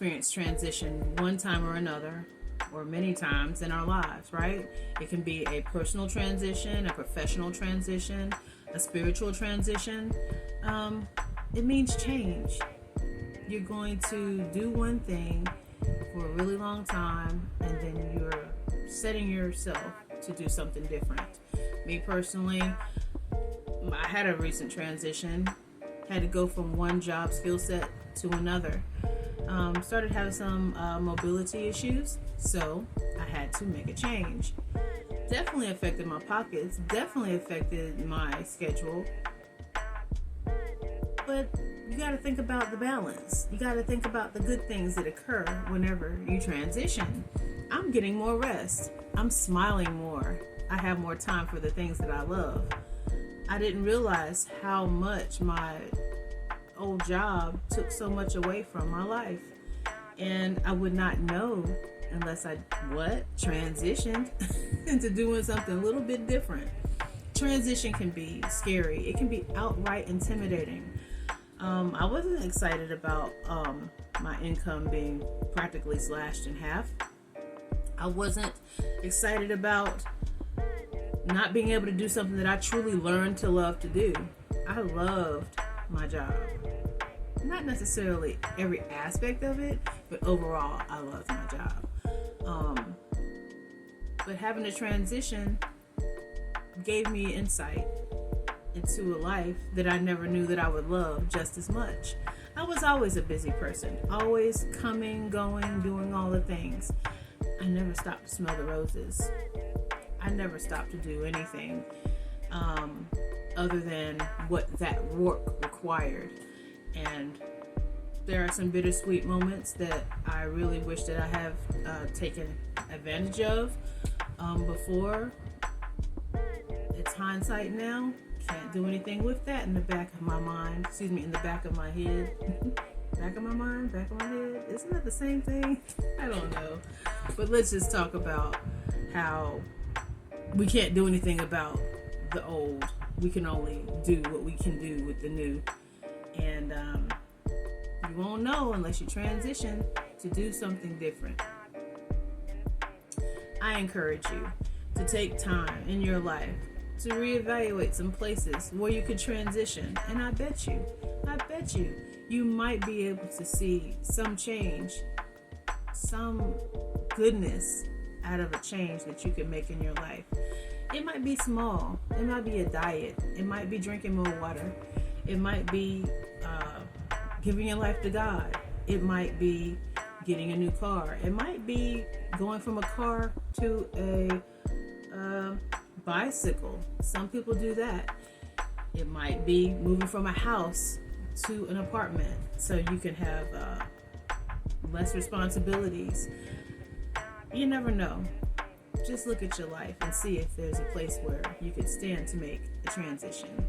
experience transition one time or another, or many times in our lives, right? It can be a personal transition, a professional transition, a spiritual transition. It means change. You're going to do one thing for a really long time, and then you're setting yourself to do something different. Me personally, I had a recent transition. Had to go from one job skill set to another. Started having some mobility issues, so I had to make a change. Definitely affected my pockets, definitely affected my schedule. But you got to think about the balance. You got to think about the good things that occur whenever you transition. I'm getting more rest. I'm smiling more. I have more time for the things that I love. I didn't realize how much my old job took so much away from my life. And I would not know unless I transitioned into doing something a little bit different. Transition can be scary. It can be outright intimidating. I wasn't excited about my income being practically slashed in half. I wasn't excited about not being able to do something that I truly learned to love to do. I loved my job. Not necessarily every aspect of it, but overall, I loved my job. But having a transition gave me insight into a life that I never knew that I would love just as much. I was always a busy person, always coming, going, doing all the things. I never stopped to smell the roses. I never stopped to do anything other than what that work required. And there are some bittersweet moments that I really wish that I have taken advantage of before. It's hindsight now. Can't do anything with that in the back of my mind. In the back of my head. Back of my mind, back of my head. Isn't that the same thing? I don't know. But let's just talk about how we can't do anything about the old. We can only do what we can do with the new. And you won't know unless you transition to do something different. I encourage you to take time in your life to reevaluate some places where you could transition. And I bet you might be able to see some change, some goodness out of a change that you can make in your life. It might be small. It might be a diet. It might be drinking more water. It might be giving your life to God. It might be getting a new car. It might be going from a car to a bicycle. Some people do that. It might be moving from a house to an apartment so you can have less responsibilities. You never know. Just look at your life and see if there's a place where you could stand to make a transition.